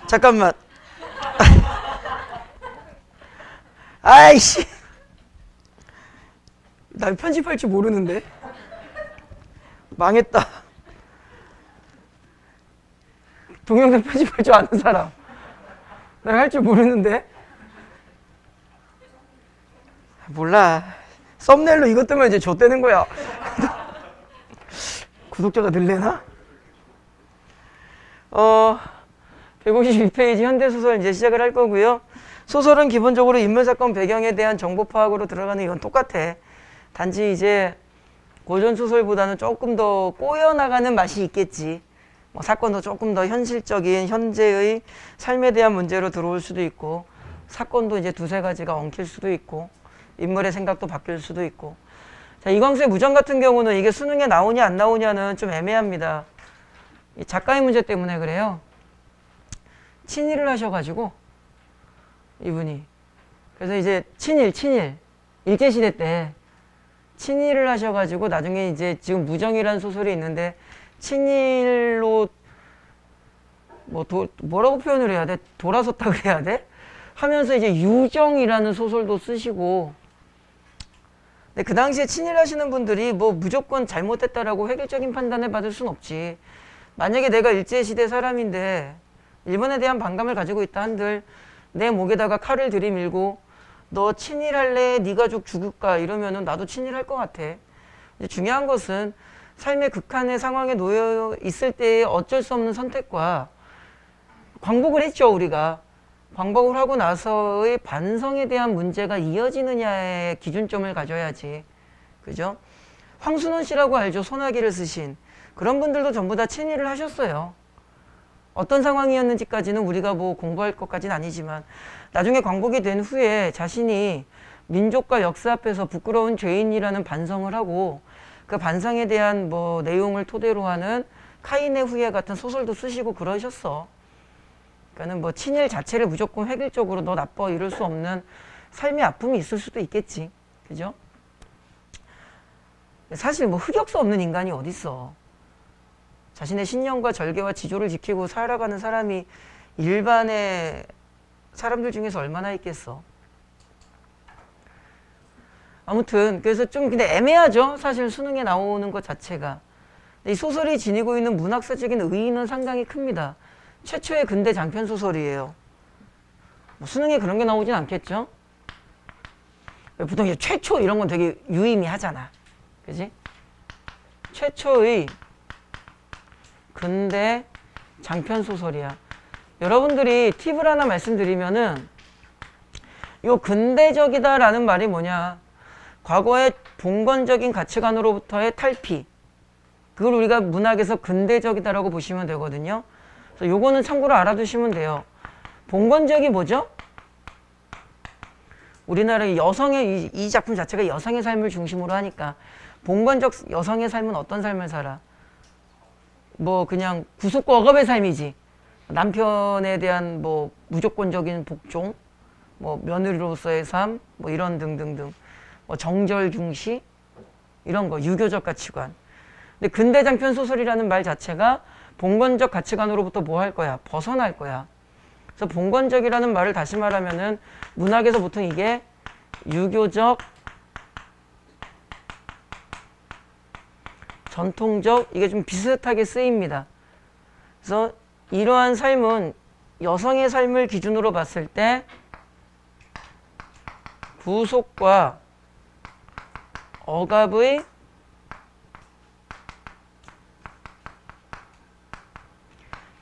잠깐만. 아이씨. 나 편집할 줄 모르는데. 망했다. 동영상 편집할 줄 아는 사람. 나 할 줄 모르는데. 몰라. 썸네일로 이것 뜨면 이제 좆되는 거야. 구독자가 늘래나? 152페이지 현대소설 이제 시작을 할 거고요. 소설은 기본적으로 인물사건 배경에 대한 정보 파악으로 들어가는 이건 똑같아. 단지 이제 고전소설보다는 조금 더 꼬여나가는 맛이 있겠지. 뭐 사건도 조금 더 현실적인 현재의 삶에 대한 문제로 들어올 수도 있고, 사건도 이제 두세 가지가 엉킬 수도 있고, 인물의 생각도 바뀔 수도 있고. 자, 이광수의 무정 같은 경우는 이게 수능에 나오냐 안 나오냐는 좀 애매합니다. 이 작가의 문제 때문에 그래요. 친일을 하셔가지고 이분이, 그래서 이제 친일 일제시대 때 친일을 하셔가지고 나중에 이제 지금 무정이라는 소설이 있는데 친일로 뭐라고 표현을 해야 돼? 돌아섰다 그래야 돼? 하면서 이제 유정이라는 소설도 쓰시고. 근데 그 당시에 친일하시는 분들이 뭐 무조건 잘못됐다라고 획일적인 판단을 받을 순 없지. 만약에 내가 일제시대 사람인데 일본에 대한 반감을 가지고 있다 한들 내 목에다가 칼을 들이밀고 너 친일할래? 네 가족 죽을까? 이러면은 나도 친일할 것 같아. 이제 중요한 것은 삶의 극한의 상황에 놓여 있을 때의 어쩔 수 없는 선택과 광복을 했죠, 우리가. 광복을 하고 나서의 반성에 대한 문제가 이어지느냐의 기준점을 가져야지. 그죠? 황순원 씨라고 알죠? 소나기를 쓰신. 그런 분들도 전부 다 친일을 하셨어요. 어떤 상황이었는지까지는 우리가 뭐 공부할 것까지는 아니지만 나중에 광복이 된 후에 자신이 민족과 역사 앞에서 부끄러운 죄인이라는 반성을 하고 그 반성에 대한 뭐 내용을 토대로 하는 카인의 후예 같은 소설도 쓰시고 그러셨어. 그러니까는 뭐 친일 자체를 무조건 획일적으로 너 나빠 이럴 수 없는 삶의 아픔이 있을 수도 있겠지. 그죠? 사실 뭐 흑역사 없는 인간이 어딨어. 자신의 신념과 절개와 지조를 지키고 살아가는 사람이 일반의 사람들 중에서 얼마나 있겠어. 아무튼 그래서 좀 근데 애매하죠. 사실 수능에 나오는 것 자체가. 이 소설이 지니고 있는 문학사적인 의의는 상당히 큽니다. 최초의 근대 장편 소설이에요. 뭐 수능에 그런 게 나오진 않겠죠? 보통 이제 최초 이런 건 되게 유의미하잖아. 그지? 최초의 근대 장편 소설이야. 여러분들이 팁을 하나 말씀드리면은 요 근대적이다라는 말이 뭐냐? 과거의 봉건적인 가치관으로부터의 탈피. 그걸 우리가 문학에서 근대적이다라고 보시면 되거든요. 그래서 요거는 참고로 알아두시면 돼요. 봉건적이 뭐죠? 우리나라의 여성의 이 작품 자체가 여성의 삶을 중심으로 하니까 봉건적 여성의 삶은 어떤 삶을 살아? 뭐 그냥 구속과 억압의 삶이지. 남편에 대한 뭐 무조건적인 복종, 뭐 며느리로서의 삶, 뭐 이런 등등등. 뭐 정절중시 이런 거, 유교적 가치관. 근데 근대 장편 소설이라는 말 자체가 봉건적 가치관으로부터 뭐 할 거야? 벗어날 거야. 그래서 봉건적이라는 말을 다시 말하면은 문학에서 보통 이게 유교적, 전통적, 이게 좀 비슷하게 쓰입니다. 그래서 이러한 삶은 여성의 삶을 기준으로 봤을 때 구속과 억압의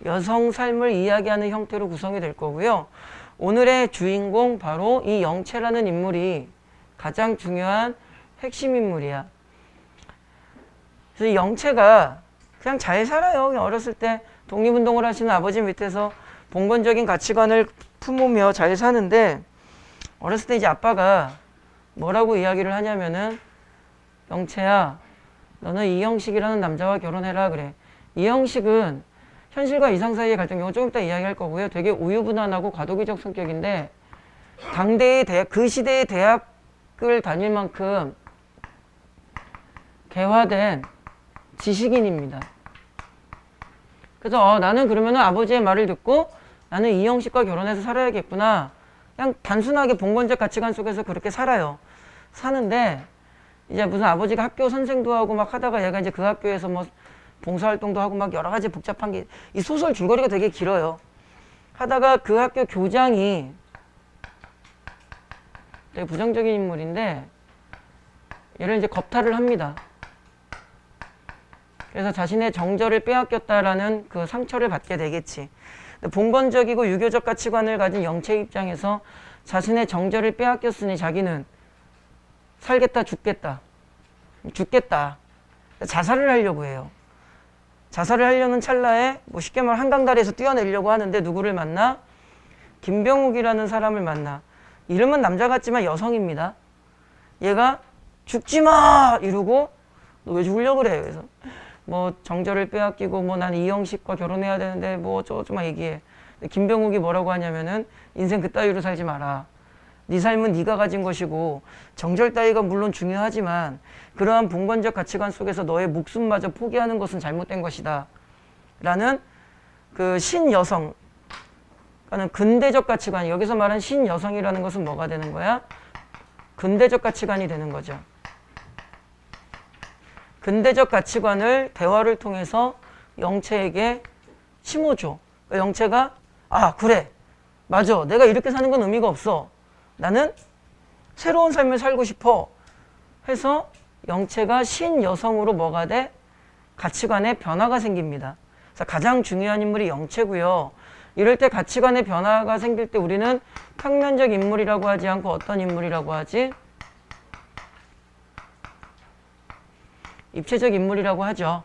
여성 삶을 이야기하는 형태로 구성이 될 거고요. 오늘의 주인공 바로 이 영채라는 인물이 가장 중요한 핵심 인물이야. 그래서 이 영채가 그냥 잘 살아요. 그냥 어렸을 때 독립운동을 하시는 아버지 밑에서 봉건적인 가치관을 품으며 잘 사는데 어렸을 때 이제 아빠가 뭐라고 이야기를 하냐면은 영채야, 너는 이형식이라는 남자와 결혼해라 그래. 이형식은 현실과 이상 사이의 갈등, 이거 조금 이따 이야기할 거고요. 되게 우유부단하고 과도기적 성격인데 당대의 대학, 그 시대의 대학을 다닐 만큼 개화된 지식인입니다. 그래서 나는 그러면은 아버지의 말을 듣고 나는 이영식과 결혼해서 살아야겠구나. 그냥 단순하게 봉건적 가치관 속에서 그렇게 살아요. 사는데 이제 무슨 아버지가 학교 선생도 하고 막 하다가 얘가 이제 그 학교에서 뭐 봉사활동도 하고 막 여러 가지 복잡한 게, 이 소설 줄거리가 되게 길어요. 하다가 그 학교 교장이 되게 부정적인 인물인데 얘를 이제 겁탈을 합니다. 그래서 자신의 정절을 빼앗겼다라는 그 상처를 받게 되겠지. 근데 봉건적이고 유교적 가치관을 가진 영채 입장에서 자신의 정절을 빼앗겼으니 자기는 살겠다, 죽겠다. 죽겠다. 자살을 하려고 해요. 자살을 하려는 찰나에 뭐 쉽게 말하면 한강다리에서 뛰어내려고 하는데 누구를 만나? 김병욱이라는 사람을 만나. 이름은 남자 같지만 여성입니다. 얘가 죽지 마! 이러고 너 왜 죽으려고 그래? 그래서 뭐 정절을 빼앗기고 뭐 난 이영식과 결혼해야 되는데 뭐 어쩌고저쩌고 막 얘기해. 김병욱이 뭐라고 하냐면은 인생 그따위로 살지 마라. 네 삶은 네가 가진 것이고 정절 따위가 물론 중요하지만 그러한 봉건적 가치관 속에서 너의 목숨마저 포기하는 것은 잘못된 것이다. 라는 그 신여성, 그러니까 근대적 가치관, 여기서 말한 신여성이라는 것은 뭐가 되는 거야? 근대적 가치관이 되는 거죠. 근대적 가치관을 대화를 통해서 영채에게 심어줘. 영채가 아 그래 맞아 내가 이렇게 사는 건 의미가 없어. 나는 새로운 삶을 살고 싶어 해서 영채가 신여성으로 뭐가 돼? 가치관의 변화가 생깁니다. 그래서 가장 중요한 인물이 영채고요. 이럴 때 가치관의 변화가 생길 때 우리는 평면적 인물이라고 하지 않고 어떤 인물이라고 하지? 입체적 인물이라고 하죠.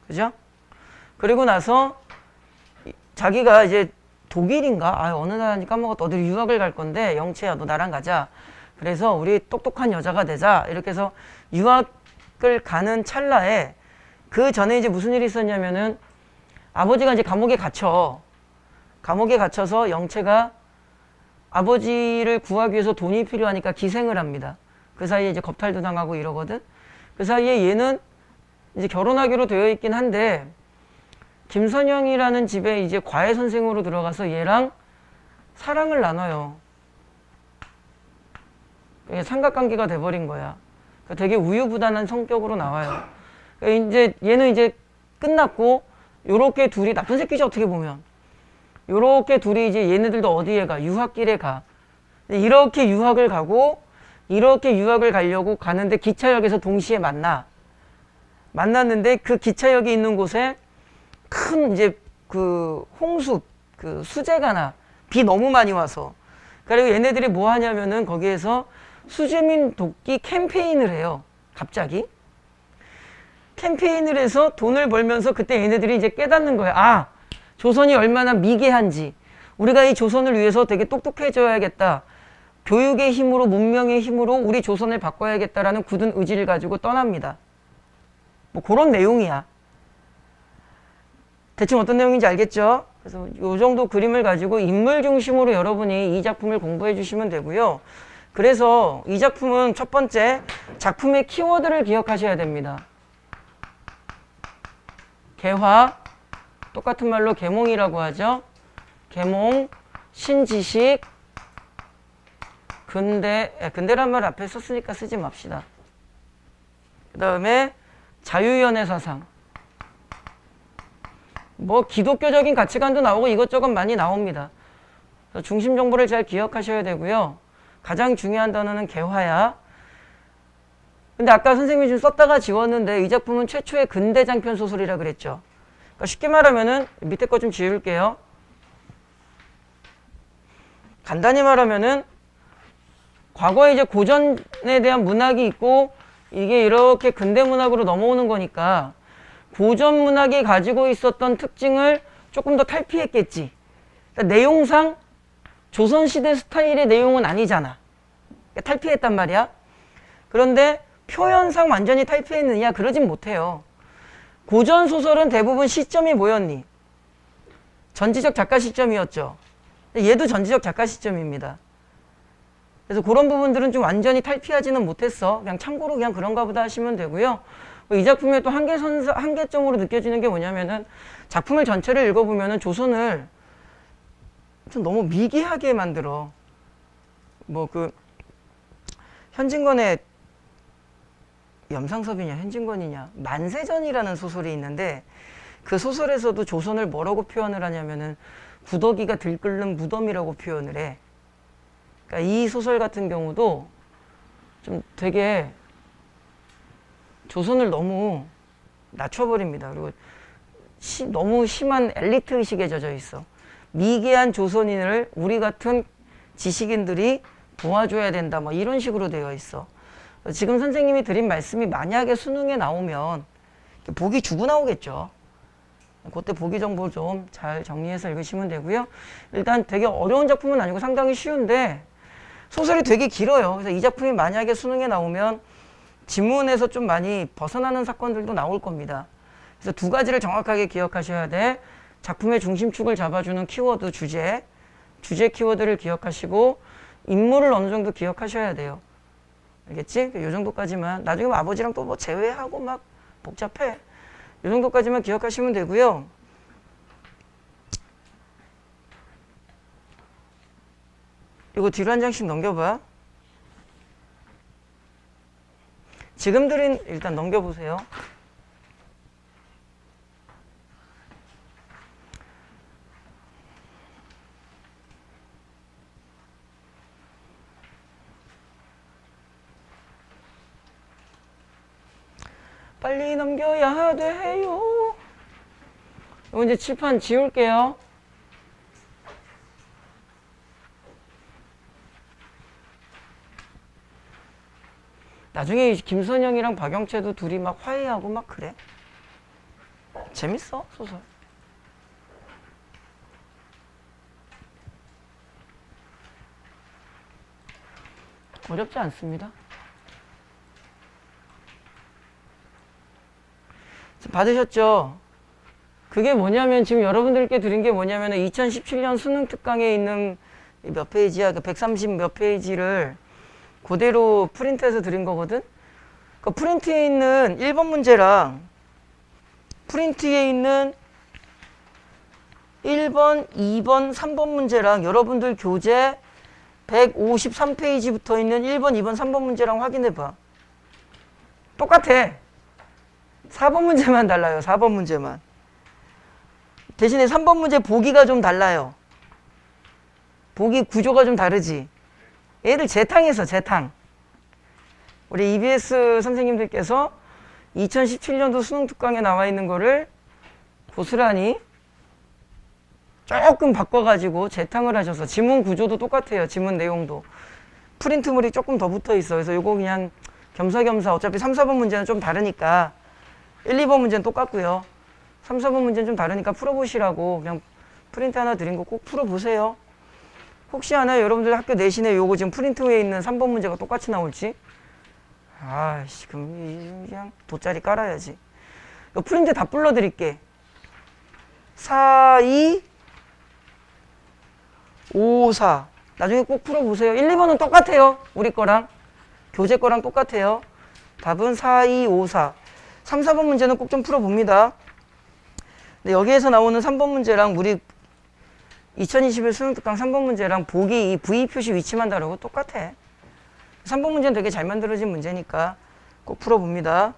그죠? 그리고 나서 자기가 이제 독일인가? 어느 나라인지 까먹었다. 어디로 유학을 갈 건데 영채야 너 나랑 가자. 그래서 우리 똑똑한 여자가 되자. 이렇게 해서 유학을 가는 찰나에 그 전에 이제 무슨 일이 있었냐면은 아버지가 이제 감옥에 갇혀. 감옥에 갇혀서 영채가 아버지를 구하기 위해서 돈이 필요하니까 기생을 합니다. 그 사이에 이제 겁탈도 당하고 이러거든. 그 사이에 얘는 이제 결혼하기로 되어 있긴 한데 김선영이라는 집에 이제 과외 선생으로 들어가서 얘랑 사랑을 나눠요. 삼각관계가 돼버린 거야. 되게 우유부단한 성격으로 나와요. 이제 얘는 이제 끝났고 요렇게 둘이 나쁜 새끼죠 어떻게 보면. 요렇게 둘이 이제 얘네들도 어디에 가? 유학길에 가. 이렇게 유학을 가고 이렇게 유학을 가려고 가는데 기차역에서 동시에 만났는데 그 기차역이 있는 곳에 큰 이제 그 홍수, 그 수재가 나. 비 너무 많이 와서. 그리고 얘네들이 뭐 하냐면은 거기에서 수재민 돕기 캠페인을 해요. 갑자기. 캠페인을 해서 돈을 벌면서 그때 얘네들이 이제 깨닫는 거예요. 아, 조선이 얼마나 미개한지. 우리가 이 조선을 위해서 되게 똑똑해져야겠다. 교육의 힘으로, 문명의 힘으로 우리 조선을 바꿔야겠다라는 굳은 의지를 가지고 떠납니다. 뭐 그런 내용이야. 대충 어떤 내용인지 알겠죠? 그래서 이 정도 그림을 가지고 인물 중심으로 여러분이 이 작품을 공부해 주시면 되고요. 그래서 이 작품은 첫 번째 작품의 키워드를 기억하셔야 됩니다. 개화, 똑같은 말로 계몽이라고 하죠. 계몽, 신지식, 근대란 말 앞에 썼으니까 쓰지 맙시다. 그 다음에 자유연애 사상. 뭐 기독교적인 가치관도 나오고 이것저것 많이 나옵니다. 중심 정보를 잘 기억하셔야 되고요. 가장 중요한 단어는 개화야. 근데 아까 선생님이 좀 썼다가 지웠는데 이 작품은 최초의 근대 장편 소설이라 그랬죠. 그러니까 쉽게 말하면은 밑에 거 좀 지울게요. 간단히 말하면은 과거에 이제 고전에 대한 문학이 있고 이게 이렇게 근대 문학으로 넘어오는 거니까 고전 문학이 가지고 있었던 특징을 조금 더 탈피했겠지. 그러니까 내용상 조선시대 스타일의 내용은 아니잖아. 그러니까 탈피했단 말이야. 그런데 표현상 완전히 탈피했느냐? 그러진 못해요. 고전 소설은 대부분 시점이 뭐였니? 전지적 작가 시점이었죠. 얘도 전지적 작가 시점입니다. 그래서 그런 부분들은 좀 완전히 탈피하지는 못했어. 그냥 참고로 그냥 그런가 보다 하시면 되고요. 이 작품의 또 한계점으로 느껴지는 게 뭐냐면은 작품을 전체를 읽어보면은 조선을 좀 너무 미개하게 만들어. 뭐 그 현진건의 염상섭이냐 현진건이냐 만세전이라는 소설이 있는데 그 소설에서도 조선을 뭐라고 표현을 하냐면은 구더기가 들끓는 무덤이라고 표현을 해. 그러니까 이 소설 같은 경우도 좀 되게 조선을 너무 낮춰버립니다. 그리고 너무 심한 엘리트 의식에 젖어 있어. 미개한 조선인을 우리 같은 지식인들이 도와줘야 된다. 뭐 이런 식으로 되어 있어. 지금 선생님이 드린 말씀이 만약에 수능에 나오면 보기 주고 나오겠죠. 그때 보기 정보 좀 잘 정리해서 읽으시면 되고요. 일단 되게 어려운 작품은 아니고 상당히 쉬운데 소설이 되게 길어요. 그래서 이 작품이 만약에 수능에 나오면 지문에서 좀 많이 벗어나는 사건들도 나올 겁니다. 그래서 두 가지를 정확하게 기억하셔야 돼. 작품의 중심축을 잡아주는 키워드 주제 키워드를 기억하시고 인물을 어느 정도 기억하셔야 돼요. 알겠지? 이 정도까지만. 나중에 뭐 아버지랑 또 뭐 제외하고 막 복잡해. 이 정도까지만 기억하시면 되고요. 이거 뒤로 한 장씩 넘겨봐. 지금 드린 일단 넘겨보세요. 빨리 넘겨야 돼요. 이거 이제 칠판 지울게요. 나중에 김선영이랑 박영채도 둘이 막 화해하고 막 그래. 재밌어, 소설. 어렵지 않습니다. 받으셨죠? 그게 뭐냐면 지금 여러분들께 드린 게 뭐냐면 2017년 수능 특강에 있는 몇 페이지야? 130 몇 페이지를 그대로 프린트해서 드린 거거든? 그 프린트에 있는 1번 문제랑 프린트에 있는 1번, 2번, 3번 문제랑 여러분들 교재 153페이지 붙어 있는 1번, 2번, 3번 문제랑 확인해 봐. 똑같아. 4번 문제만 달라요. 4번 문제만. 대신에 3번 문제 보기가 좀 달라요. 보기 구조가 좀 다르지. 얘들 재탕에서 재탕. 우리 EBS 선생님들께서 2017년도 수능 특강에 나와 있는 거를 고스란히 조금 바꿔가지고 재탕을 하셔서 지문 구조도 똑같아요. 지문 내용도. 프린트물이 조금 더 붙어 있어. 그래서 이거 그냥 겸사겸사 어차피 3, 4번 문제는 좀 다르니까 1, 2번 문제는 똑같고요. 3, 4번 문제는 좀 다르니까 풀어보시라고 그냥 프린트 하나 드린 거 꼭 풀어보세요. 혹시 하나 여러분들 학교 내신에 요거 지금 프린트에 있는 3번 문제가 똑같이 나올지? 아이씨, 그럼 그냥 돗자리 깔아야지. 이거 프린트 다 불러드릴게. 4, 2, 5, 4. 나중에 꼭 풀어보세요. 1, 2번은 똑같아요. 우리 거랑. 교재 거랑 똑같아요. 답은 4, 2, 5, 4. 3, 4번 문제는 꼭 좀 풀어봅니다. 근데 여기에서 나오는 3번 문제랑 우리 2021 수능특강 3번 문제랑 보기 이 V 표시 위치만 다르고 똑같아. 3번 문제는 되게 잘 만들어진 문제니까 꼭 풀어봅니다.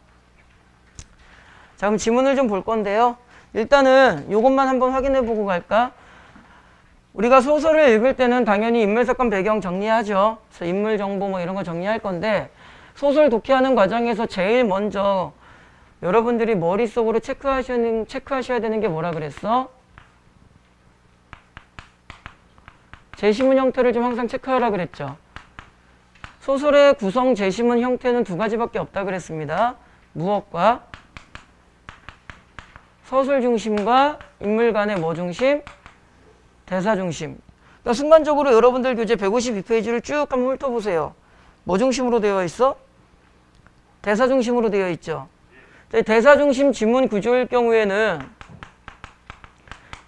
자, 그럼 지문을 좀 볼 건데요. 일단은 이것만 한번 확인해보고 갈까? 우리가 소설을 읽을 때는 당연히 인물, 사건, 배경 정리하죠. 그래서 인물 정보 뭐 이런 거 정리할 건데 소설 독해하는 과정에서 제일 먼저 여러분들이 머릿속으로 체크하셔야 되는 게 뭐라 그랬어? 제시문 형태를 좀 항상 체크하라 그랬죠. 소설의 구성 제시문 형태는 두 가지밖에 없다 그랬습니다. 무엇과? 서술 중심과 인물 간의 뭐 중심? 대사 중심. 그러니까 순간적으로 여러분들 교재 152페이지를 쭉 한번 훑어보세요. 뭐 중심으로 되어 있어? 대사 중심으로 되어 있죠. 대사 중심 지문 구조일 경우에는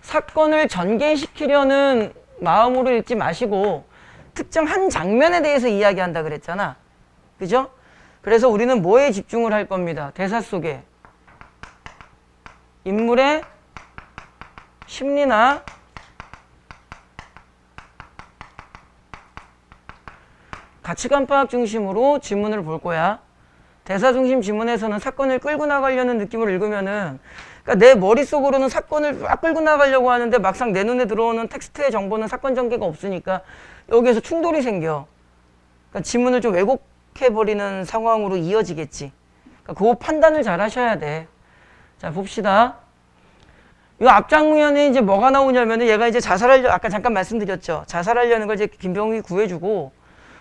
사건을 전개시키려는 마음으로 읽지 마시고 특정 한 장면에 대해서 이야기한다 그랬잖아. 그죠? 그래서 우리는 뭐에 집중을 할 겁니다. 대사 속에 인물의 심리나 가치관 파악 중심으로 지문을 볼 거야. 대사 중심 지문에서는 사건을 끌고 나가려는 느낌을 읽으면은, 그러니까 내 머릿속으로는 사건을 막 끌고 나가려고 하는데 막상 내 눈에 들어오는 텍스트의 정보는 사건 전개가 없으니까 여기에서 충돌이 생겨. 그러니까 지문을 좀 왜곡해버리는 상황으로 이어지겠지. 그러니까 그 판단을 잘 하셔야 돼. 자, 봅시다. 이 앞장면에 이제 뭐가 나오냐면은 얘가 이제 아까 잠깐 말씀드렸죠. 자살하려는 걸 이제 김병욱이 구해주고,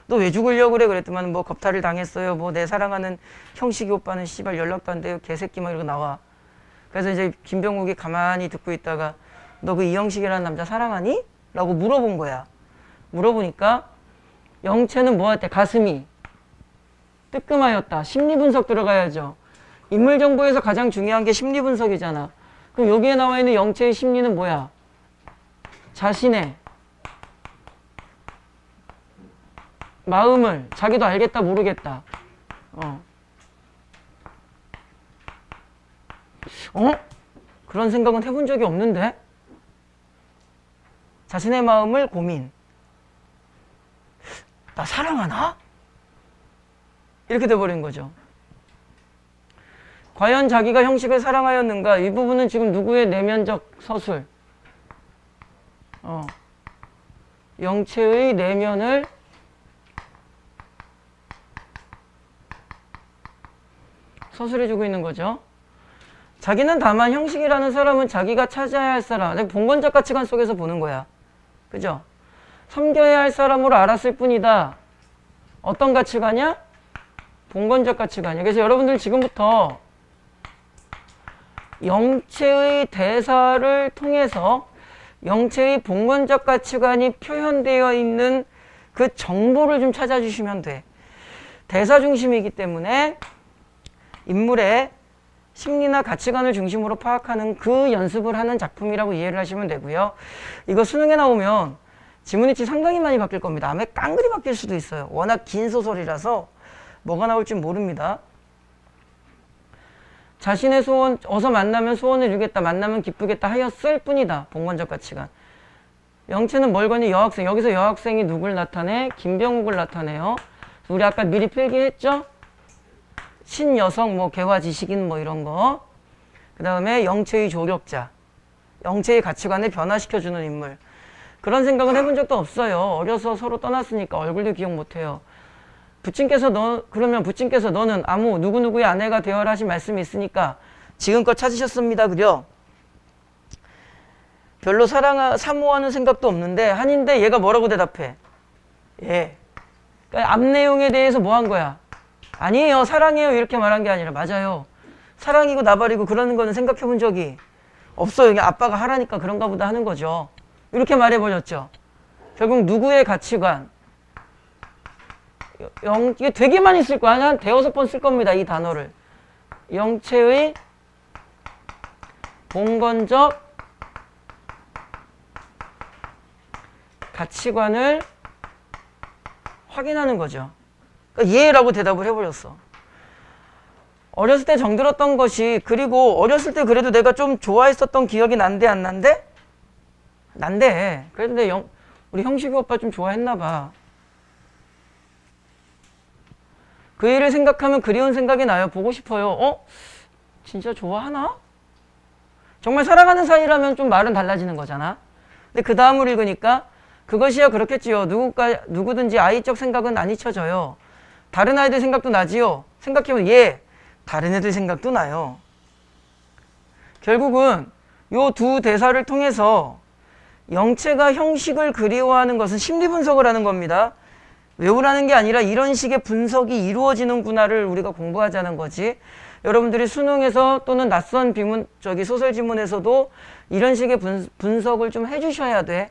너 왜 죽으려고 그래? 그랬더만 뭐 겁탈을 당했어요. 뭐 내 사랑하는 형식이 오빠는 씨발 연락도 안 돼요. 개새끼 막 이러고 나와. 그래서 이제 김병욱이 가만히 듣고 있다가 너 그 이형식이라는 남자 사랑하니? 라고 물어본 거야. 물어보니까 영채는 뭐였대? 가슴이 뜨끔하였다. 심리분석 들어가야죠. 인물 정보에서 가장 중요한 게 심리분석이잖아. 그럼 여기에 나와 있는 영채의 심리는 뭐야? 자신의 마음을 자기도 알겠다 모르겠다. 그런 생각은 해본 적이 없는데? 자신의 마음을 고민. 나 사랑하나? 이렇게 돼버린 거죠. 과연 자기가 형식을 사랑하였는가? 이 부분은 지금 누구의 내면적 서술? 영채의 내면을 서술해주고 있는 거죠. 자기는 다만 형식이라는 사람은 자기가 찾아야 할 사람, 봉건적 가치관 속에서 보는 거야. 그죠? 섬겨야 할 사람으로 알았을 뿐이다. 어떤 가치관이야? 봉건적 가치관이야. 그래서 여러분들 지금부터 영채의 대사를 통해서 영채의 봉건적 가치관이 표현되어 있는 그 정보를 좀 찾아주시면 돼. 대사 중심이기 때문에 인물의 심리나 가치관을 중심으로 파악하는 그 연습을 하는 작품이라고 이해를 하시면 되고요. 이거 수능에 나오면 지문위치 상당히 많이 바뀔 겁니다. 아마 깡그리 바뀔 수도 있어요. 워낙 긴 소설이라서 뭐가 나올지 모릅니다. 자신의 소원, 어서 만나면 소원을 이루겠다, 만나면 기쁘겠다 하였을 뿐이다. 봉건적 가치관. 영채는 뭘 거니? 여학생. 여기서 여학생이 누굴 나타내? 김병욱을 나타내요. 우리 아까 미리 필기했죠? 신여성, 뭐 개화 지식인 뭐 이런 거. 그 다음에 영채의 조력자. 영채의 가치관을 변화시켜주는 인물. 그런 생각은 해본 적도 없어요. 어려서 서로 떠났으니까 얼굴도 기억 못해요. 그러면 부친께서 너는 아무 누구누구의 아내가 되어라 하신 말씀이 있으니까 지금껏 찾으셨습니다. 그죠? 별로 사모하는 생각도 없는데 한인데 얘가 뭐라고 대답해? 예. 그러니까 앞 내용에 대해서 뭐 한 거야? 아니에요. 사랑해요. 이렇게 말한 게 아니라 맞아요. 사랑이고 나발이고 그러는 거는 생각해 본 적이 없어요. 그냥 아빠가 하라니까 그런가 보다 하는 거죠. 이렇게 말해버렸죠. 결국 누구의 가치관? 이게 되게 많이 쓸 거야. 한 대여섯 번 쓸 겁니다. 이 단어를. 영채의 봉건적 가치관을 확인하는 거죠. 그러니까 예라고 대답을 해버렸어. 어렸을 때 정들었던 것이, 그리고 어렸을 때 그래도 내가 좀 좋아했었던 기억이 난대 안 난대? 난대. 그래도 우리 형식이 오빠 좀 좋아했나 봐. 그 일을 생각하면 그리운 생각이 나요. 보고 싶어요. 진짜 좋아하나? 정말 사랑하는 사이라면 좀 말은 달라지는 거잖아. 근데 그 다음을 읽으니까 그것이야 그렇겠지요. 누구든지 아이적 생각은 안 잊혀져요. 다른 아이들 생각도 나지요. 생각해보면 다른 애들 생각도 나요. 결국은 요 두 대사를 통해서 영채가 형식을 그리워하는 것은 심리 분석을 하는 겁니다. 외우라는 게 아니라 이런 식의 분석이 이루어지는구나를 우리가 공부하자는 거지. 여러분들이 수능에서 또는 낯선 소설 지문에서도 이런 식의 분석을 좀 해주셔야 돼.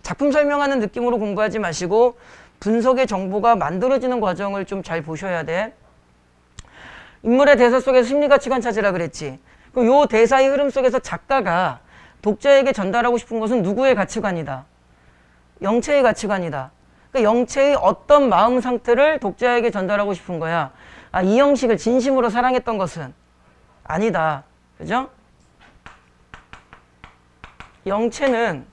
작품 설명하는 느낌으로 공부하지 마시고 분석의 정보가 만들어지는 과정을 좀 잘 보셔야 돼. 인물의 대사 속에서 심리가치관 찾으라 그랬지. 그럼 요 대사의 흐름 속에서 작가가 독자에게 전달하고 싶은 것은 누구의 가치관이다? 영채의 가치관이다. 그러니까 영채의 어떤 마음 상태를 독자에게 전달하고 싶은 거야? 아, 이 형식을 진심으로 사랑했던 것은 아니다. 그죠? 영체는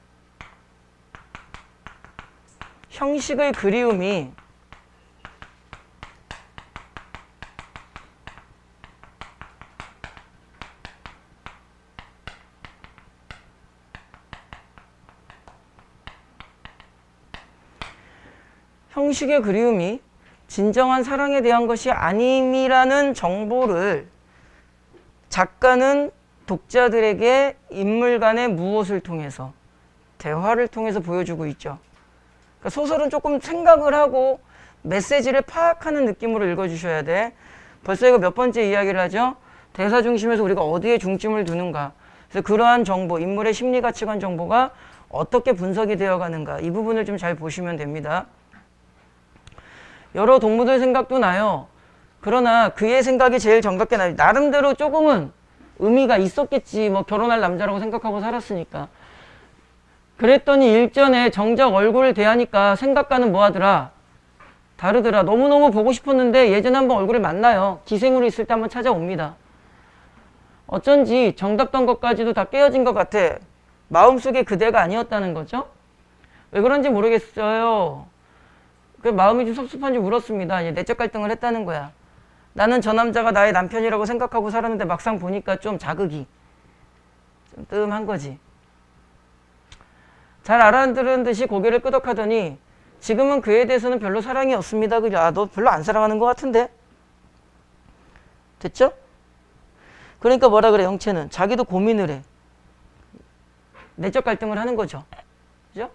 형식의 그리움이 형식의 그리움이 진정한 사랑에 대한 것이 아님이라는 정보를 작가는 독자들에게 인물 간의 무엇을 통해서, 대화를 통해서 보여주고 있죠. 그러니까 소설은 조금 생각을 하고 메시지를 파악하는 느낌으로 읽어주셔야 돼. 벌써 이거 몇 번째 이야기를 하죠? 대사 중심에서 우리가 어디에 중점을 두는가. 그래서 그러한 정보, 인물의 심리 가치관 정보가 어떻게 분석이 되어 가는가. 이 부분을 좀 잘 보시면 됩니다. 여러 동무들 생각도 나요. 그러나 그의 생각이 제일 정답게 나요. 나름대로 조금은 의미가 있었겠지. 뭐 결혼할 남자라고 생각하고 살았으니까. 그랬더니 일전에 정작 얼굴을 대하니까 생각과는 뭐하더라? 다르더라. 너무너무 보고 싶었는데 예전에 한번 얼굴을 만나요. 기생으로 있을 때 한번 찾아옵니다. 어쩐지 정답던 것까지도 다 깨어진 것 같아. 마음속에 그대가 아니었다는 거죠. 왜 그런지 모르겠어요. 그 마음이 좀 섭섭한지 울었습니다. 내적 갈등을 했다는 거야. 나는 저 남자가 나의 남편이라고 생각하고 살았는데 막상 보니까 좀 자극이 좀 뜸한 거지. 잘 알아들은 듯이 고개를 끄덕하더니 지금은 그에 대해서는 별로 사랑이 없습니다. 그죠? 아, 너 별로 안 사랑하는 것 같은데? 됐죠? 그러니까 뭐라 그래, 영체는. 자기도 고민을 해. 내적 갈등을 하는 거죠. 그죠?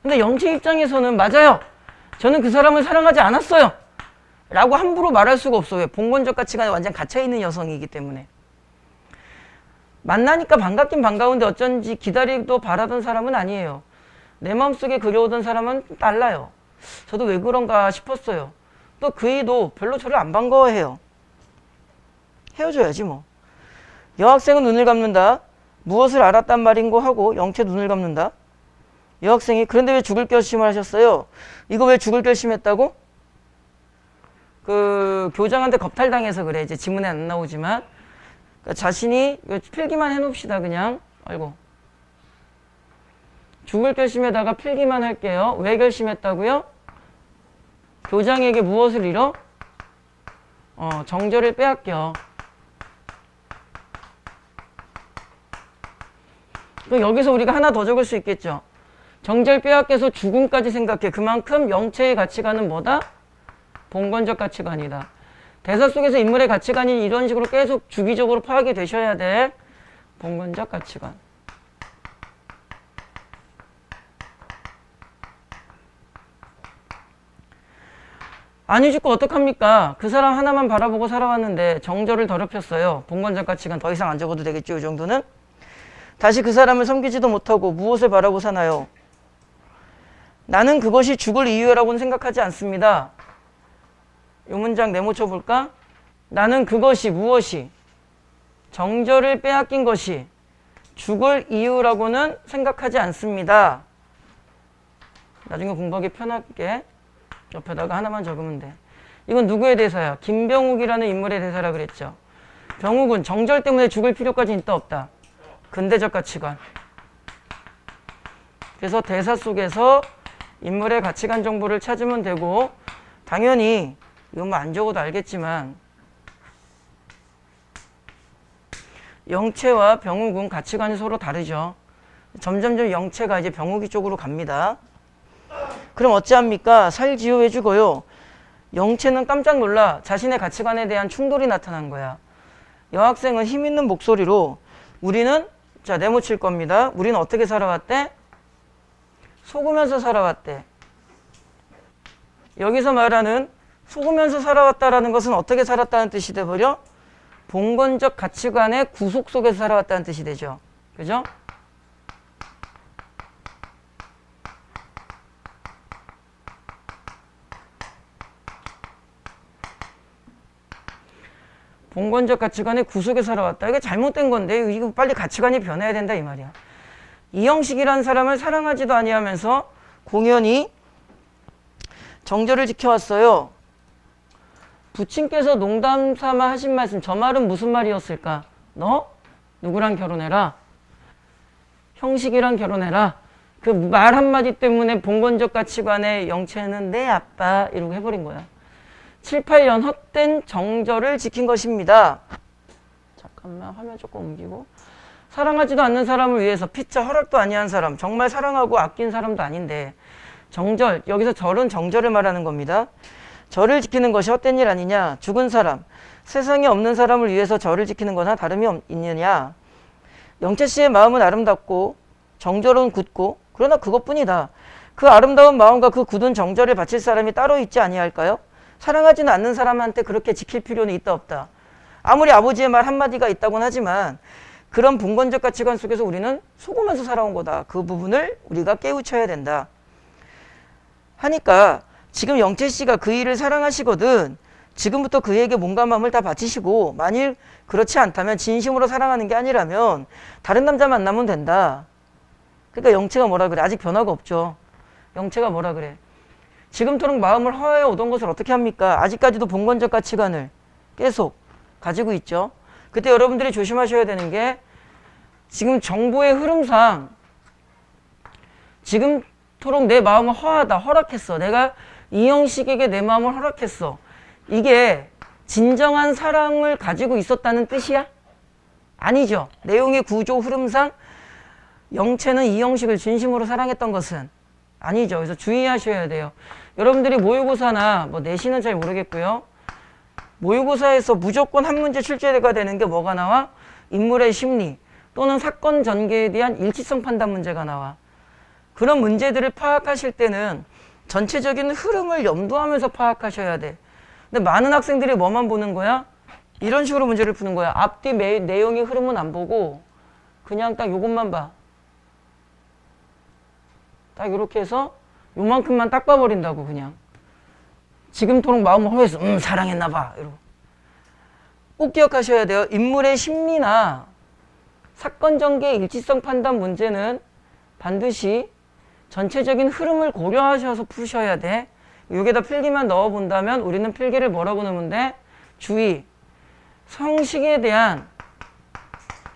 근데 영체 입장에서는 맞아요. 저는 그 사람을 사랑하지 않았어요. 라고 함부로 말할 수가 없어. 왜? 봉건적 가치관에 완전 갇혀있는 여성이기 때문에. 만나니까 반갑긴 반가운데 어쩐지 기다리도 바라던 사람은 아니에요. 내 마음속에 그려오던 사람은 달라요. 저도 왜 그런가 싶었어요. 또 그이도 별로 저를 안 반가워해요. 헤어져야지 뭐. 여학생은 눈을 감는다. 무엇을 알았단 말인고 하고 영체 눈을 감는다. 여학생이 그런데 왜 죽을 결심을 하셨어요? 이거 왜 죽을 결심했다고? 그 교장한테 겁탈당해서 그래. 이제 지문에 안 나오지만 그러니까 자신이 필기만 해놓읍시다. 그냥 아이고 죽을 결심에다가 필기만 할게요. 왜 결심했다고요? 교장에게 무엇을 잃어? 정절을 빼앗겨. 그럼 여기서 우리가 하나 더 적을 수 있겠죠. 정절 빼앗겨서 죽음까지 생각해. 그만큼 영체의 가치관은 뭐다? 봉건적 가치관이다. 대사 속에서 인물의 가치관이 이런 식으로 계속 주기적으로 파악이 되셔야 돼. 봉건적 가치관. 아니 죽고 어떡합니까? 그 사람 하나만 바라보고 살아왔는데 정절을 더럽혔어요. 봉건적 가치관 더 이상 안 적어도 되겠죠. 이 정도는. 다시 그 사람을 섬기지도 못하고 무엇을 바라고 사나요? 나는 그것이 죽을 이유라고는 생각하지 않습니다. 이 문장 메모쳐 볼까? 나는 그것이 무엇이 정절을 빼앗긴 것이 죽을 이유라고는 생각하지 않습니다. 나중에 공부하기 편하게 옆에다가 하나만 적으면 돼. 이건 누구의 대사야? 김병욱이라는 인물의 대사라 그랬죠. 병욱은 정절 때문에 죽을 필요까지 있다 없다? 근대적 가치관. 그래서 대사 속에서 인물의 가치관 정보를 찾으면 되고 당연히 이건 뭐 안 적어도 알겠지만 영체와 병욱은 가치관이 서로 다르죠. 점점점 영체가 이제 병욱이 쪽으로 갑니다. 그럼 어찌합니까? 살지우 해주고요. 영체는 깜짝 놀라 자신의 가치관에 대한 충돌이 나타난 거야. 여학생은 힘있는 목소리로 우리는 자 네모칠 겁니다. 우리는 어떻게 살아왔대? 속으면서 살아왔대. 여기서 말하는 속으면서 살아왔다라는 것은 어떻게 살았다는 뜻이 돼버려? 봉건적 가치관의 구속 속에서 살아왔다는 뜻이 되죠. 그죠? 봉건적 가치관의 구속에 살아왔다. 이게 잘못된 건데 이거 빨리 가치관이 변해야 된다 이 말이야. 이형식이라는 사람을 사랑하지도 아니하면서 공연히 정절을 지켜왔어요. 부친께서 농담 삼아 하신 말씀, 저 말은 무슨 말이었을까? 너 누구랑 결혼해라? 형식이랑 결혼해라. 그 말 한마디 때문에 봉건적 가치관의 영체는 내 아빠 이러고 해버린 거야. 7, 8년 헛된 정절을 지킨 것입니다. 잠깐만 화면 조금 옮기고. 사랑하지도 않는 사람을 위해서 피차 허락도 아니한 사람, 정말 사랑하고 아낀 사람도 아닌데 정절, 여기서 절은 정절을 말하는 겁니다. 절을 지키는 것이 헛된 일 아니냐? 죽은 사람, 세상에 없는 사람을 위해서 절을 지키는 거나 다름이 있느냐? 영채 씨의 마음은 아름답고 정절은 굳고 그러나 그것뿐이다. 그 아름다운 마음과 그 굳은 정절을 바칠 사람이 따로 있지 아니할까요? 사랑하지는 않는 사람한테 그렇게 지킬 필요는 있다 없다. 아무리 아버지의 말 한마디가 있다곤 하지만 그런 봉건적 가치관 속에서 우리는 속으면서 살아온 거다. 그 부분을 우리가 깨우쳐야 된다. 하니까 지금 영채 씨가 그 일을 사랑하시거든 지금부터 그에게 몸과 마음을 다 바치시고 만일 그렇지 않다면 진심으로 사랑하는 게 아니라면 다른 남자 만나면 된다. 그러니까 영채가 뭐라 그래? 아직 변화가 없죠. 영채가 뭐라 그래? 지금토록 마음을 허해 오던 것을 어떻게 합니까? 아직까지도 봉건적 가치관을 계속 가지고 있죠. 그때 여러분들이 조심하셔야 되는 게 지금 정보의 흐름상 지금토록 내 마음을 허하다, 허락했어. 내가 이형식에게 내 마음을 허락했어. 이게 진정한 사랑을 가지고 있었다는 뜻이야? 아니죠. 내용의 구조 흐름상 영채는 이형식을 진심으로 사랑했던 것은 아니죠. 그래서 주의하셔야 돼요. 여러분들이 모의고사나 뭐 내신은 잘 모르겠고요. 모의고사에서 무조건 한 문제 출제가 되는 게 뭐가 나와? 인물의 심리 또는 사건 전개에 대한 일치성 판단 문제가 나와. 그런 문제들을 파악하실 때는 전체적인 흐름을 염두하면서 파악하셔야 돼. 근데 많은 학생들이 뭐만 보는 거야? 이런 식으로 문제를 푸는 거야. 앞뒤 내용의 흐름은 안 보고 그냥 딱 요것만 봐. 딱 이렇게 해서 요만큼만 딱 봐버린다고 그냥. 지금토록 마음을 허해서 사랑했나 봐. 이러고. 꼭 기억하셔야 돼요. 인물의 심리나 사건 전개의 일치성 판단 문제는 반드시 전체적인 흐름을 고려하셔서 푸셔야 돼. 여기다 필기만 넣어본다면 우리는 필기를 뭐라고 넣으면 돼? 주의. 형식에 대한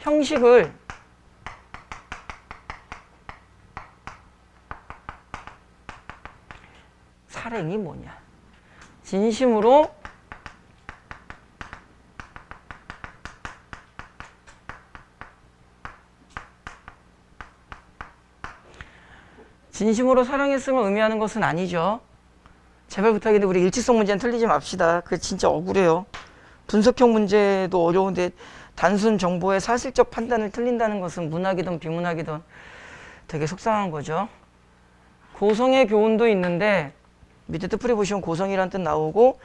형식을 사랑이 뭐냐? 진심으로 사랑했음을 의미하는 것은 아니죠. 제발 부탁인데 우리 일치성 문제는 틀리지 맙시다. 그게 진짜 억울해요. 분석형 문제도 어려운데 단순 정보의 사실적 판단을 틀린다는 것은 문학이든 비문학이든 되게 속상한 거죠. 고성의 교훈도 있는데 밑에 뜻풀이 보시면 고성이라는 뜻 나오고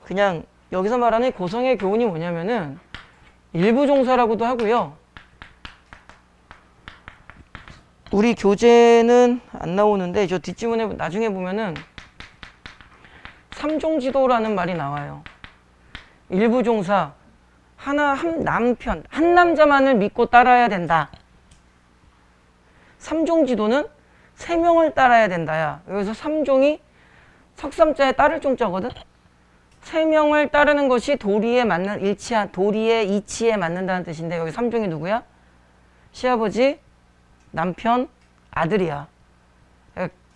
그냥 여기서 말하는 고성의 교훈이 뭐냐면은 일부 종사라고도 하고요. 우리 교재는 안 나오는데 저 뒷지문에 나중에 보면은 삼종지도라는 말이 나와요. 일부 종사 한 남편 한 남자만을 믿고 따라야 된다. 삼종지도는 세 명을 따라야 된다야. 여기서 삼종이 석삼자에 따를 종자거든. 세 명을 따르는 것이 도리에 맞는 도리의 이치에 맞는다는 뜻인데 여기 삼종이 누구야? 시아버지, 남편, 아들이야.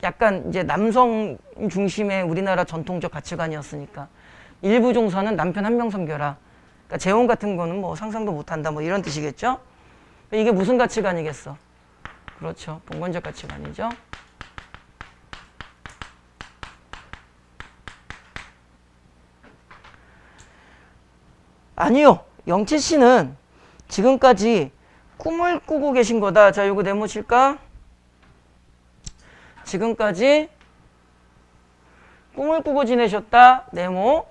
약간 이제 남성 중심의 우리나라 전통적 가치관이었으니까 일부 종사는 남편 한 명 섬겨라. 그러니까 재혼 같은 거는 뭐 상상도 못한다 뭐 이런 뜻이겠죠. 이게 무슨 가치관이겠어? 그렇죠. 봉건적 가치관이죠. 아니요. 영채 씨는 지금까지 꿈을 꾸고 계신 거다. 자, 요거 네모 칠까? 지금까지 꿈을 꾸고 지내셨다. 네모.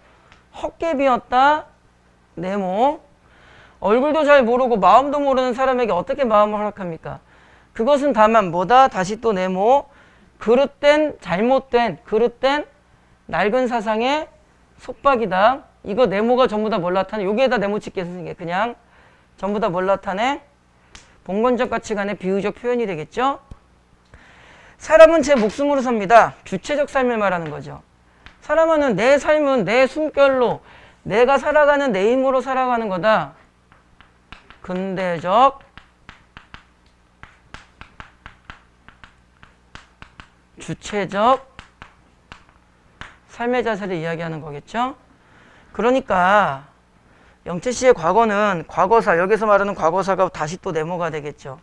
헛개비였다. 네모. 얼굴도 잘 모르고 마음도 모르는 사람에게 어떻게 마음을 허락합니까? 그것은 다만 뭐다? 다시 또 네모. 그릇된 그릇된 낡은 사상의 속박이다. 이거 네모가 전부 다 뭘 나타내? 여기에다 네모 찍게 선생님. 그냥 전부 다 뭘 나타내? 봉건적 가치관의 비유적 표현이 되겠죠? 사람은 제 목숨으로 삽니다. 주체적 삶을 말하는 거죠. 사람은 내 삶은 내 숨결로 내가 살아가는 내 힘으로 살아가는 거다. 근대적 주체적 삶의 자세를 이야기하는 거겠죠. 그러니까 영채 씨의 과거는 과거사, 여기서 말하는 과거사가 다시 또 네모가 되겠죠.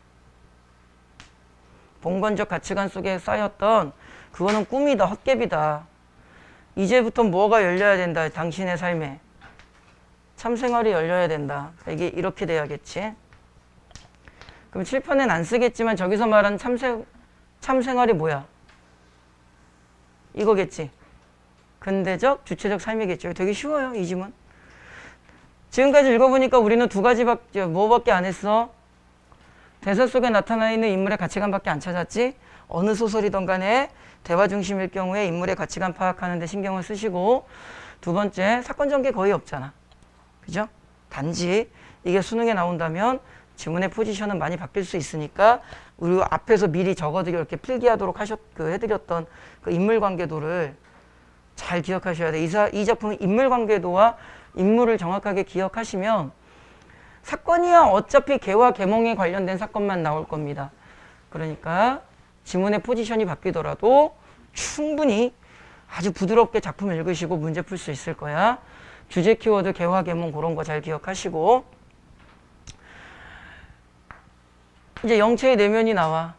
봉건적 가치관 속에 쌓였던 그거는 꿈이다, 헛개비다. 이제부터 뭐가 열려야 된다, 당신의 삶에. 참생활이 열려야 된다. 이게 이렇게 돼야겠지. 그럼 칠판엔 안 쓰겠지만 저기서 말하는 참생활이 뭐야? 이거겠지. 근대적, 주체적 삶이겠죠. 되게 쉬워요, 이 지문. 지금까지 읽어보니까 우리는 두 가지밖에, 뭐밖에 안 했어? 대사 속에 나타나 있는 인물의 가치관밖에 안 찾았지? 어느 소설이든 간에 대화 중심일 경우에 인물의 가치관 파악하는 데 신경을 쓰시고, 두 번째, 사건 전개 거의 없잖아. 그죠? 단지 이게 수능에 나온다면 지문의 포지션은 많이 바뀔 수 있으니까 우리 앞에서 미리 적어드려 이렇게 필기하도록 해드렸던 그 인물관계도를 잘 기억하셔야 돼. 이 작품은 인물관계도와 인물을 정확하게 기억하시면 사건이야 어차피 개와 계몽에 관련된 사건만 나올 겁니다. 그러니까 지문의 포지션이 바뀌더라도 충분히 아주 부드럽게 작품 읽으시고 문제 풀 수 있을 거야. 주제 키워드 개화 계몽 그런 거 잘 기억하시고, 이제 영체의 내면이 나와.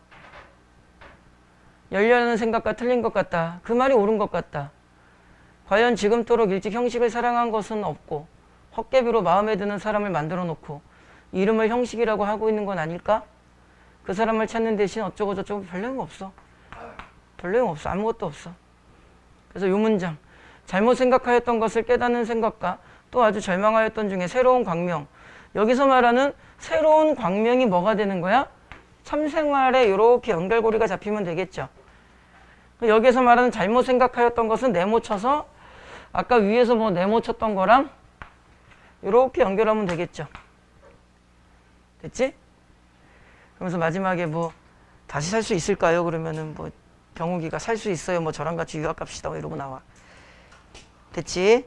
열려는 생각과 틀린 것 같다. 그 말이 옳은 것 같다. 과연 지금토록 일찍 형식을 사랑한 것은 없고 헛개비로 마음에 드는 사람을 만들어 놓고 이름을 형식이라고 하고 있는 건 아닐까? 그 사람을 찾는 대신 어쩌고 저쩌고 별 내용 없어. 별 내용 없어. 아무것도 없어. 그래서 이 문장, 잘못 생각하였던 것을 깨닫는 생각과 또 아주 절망하였던 중에 새로운 광명. 여기서 말하는 새로운 광명이 뭐가 되는 거야? 참생활에 이렇게 연결고리가 잡히면 되겠죠. 여기서 말하는 잘못 생각하였던 것은 네모쳐서 아까 위에서 뭐 네모쳤던 거랑 이렇게 연결하면 되겠죠. 됐지? 그러면서 마지막에 뭐 다시 살 수 있을까요? 그러면은 뭐 경욱이가 살 수 있어요. 뭐 저랑 같이 유학 갑시다. 뭐 이러고 나와. 됐지?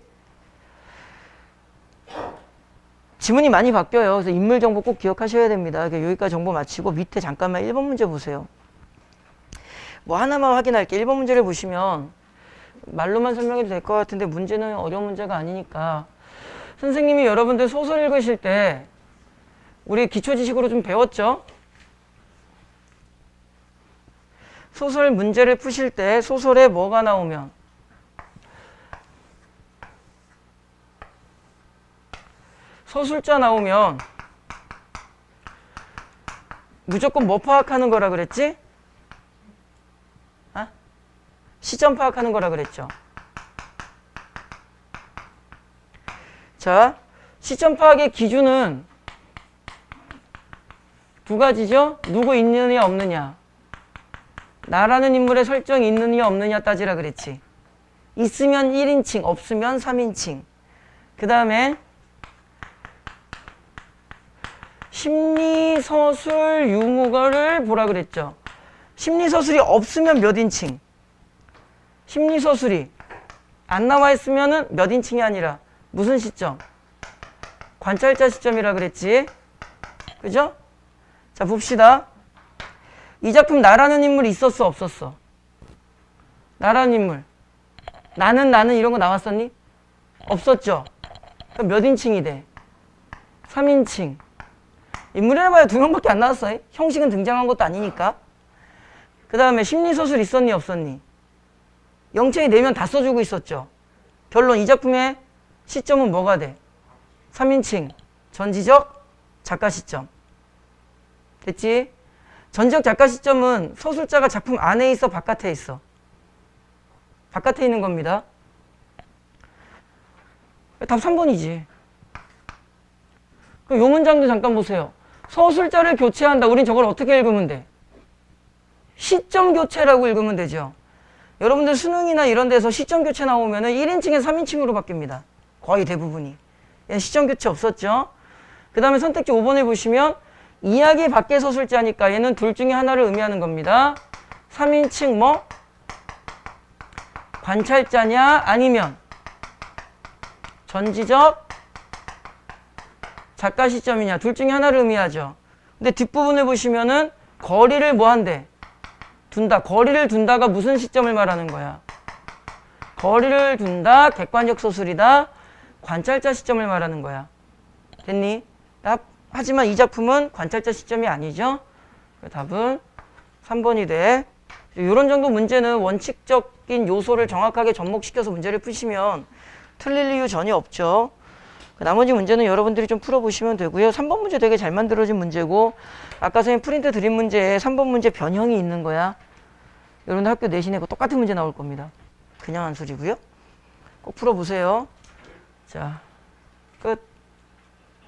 지문이 많이 바뀌어요. 그래서 인물 정보 꼭 기억하셔야 됩니다. 여기까지 정보 마치고 밑에 잠깐만 1번 문제 보세요. 뭐 하나만 확인할게. 1번 문제를 보시면 말로만 설명해도 될 것 같은데 문제는 어려운 문제가 아니니까 선생님이 여러분들 소설 읽으실 때 우리 기초 지식으로 좀 배웠죠? 소설 문제를 푸실 때 소설에 뭐가 나오면 서술자 나오면 무조건 뭐 파악하는 거라 그랬지? 아? 시점 파악하는 거라 그랬죠. 자, 시점 파악의 기준은 두 가지죠. 누구 있느냐 없느냐. 나라는 인물의 설정이 있느냐 없느냐 따지라 그랬지. 있으면 1인칭, 없으면 3인칭. 그 다음에 심리서술 유무거를 보라 그랬죠. 심리서술이 없으면 몇 인칭? 심리서술이 안 나와 있으면은 몇 인칭이 아니라 무슨 시점? 관찰자 시점이라 그랬지. 그죠? 자, 봅시다. 이 작품 나라는 인물이 있었어, 없었어? 나라는 인물. 나는 이런 거 나왔었니? 없었죠? 그럼 몇 인칭이 돼? 3인칭. 인물이라 봐야 2명밖에 안 나왔어. 형식은 등장한 것도 아니니까. 그 다음에 심리서술 있었니, 없었니? 영체의 내면 다 써주고 있었죠. 결론, 이 작품의 시점은 뭐가 돼? 3인칭. 전지적 작가 시점. 됐지? 전지적 작가 시점은 서술자가 작품 안에 있어, 바깥에 있어? 바깥에 있는 겁니다. 답 3번이지. 이 문장도 잠깐 보세요. 서술자를 교체한다. 우린 저걸 어떻게 읽으면 돼? 시점 교체라고 읽으면 되죠. 여러분들 수능이나 이런 데서 시점 교체 나오면 1인칭에서 3인칭으로 바뀝니다. 거의 대부분이. 시점 교체 없었죠. 그 다음에 선택지 5번에 보시면 이야기 밖의 서술자니까 얘는 둘 중에 하나를 의미하는 겁니다. 3인칭 뭐? 관찰자냐 아니면 전지적 작가 시점이냐, 둘 중에 하나를 의미하죠. 근데 뒷부분에 보시면은 거리를 뭐 한대? 둔다. 거리를 둔다가 무슨 시점을 말하는 거야? 거리를 둔다, 객관적 소설이다, 관찰자 시점을 말하는 거야. 됐니? 하지만 이 작품은 관찰자 시점이 아니죠. 답은 3번이 돼. 이런 정도 문제는 원칙적인 요소를 정확하게 접목시켜서 문제를 푸시면 틀릴 이유 전혀 없죠. 나머지 문제는 여러분들이 좀 풀어보시면 되고요. 3번 문제 되게 잘 만들어진 문제고, 아까 선생님 프린트 드린 문제에 3번 문제 변형이 있는 거야. 여러분들 학교 내신에 똑같은 문제 나올 겁니다. 그냥 한 소리고요. 꼭 풀어보세요. 자, 끝.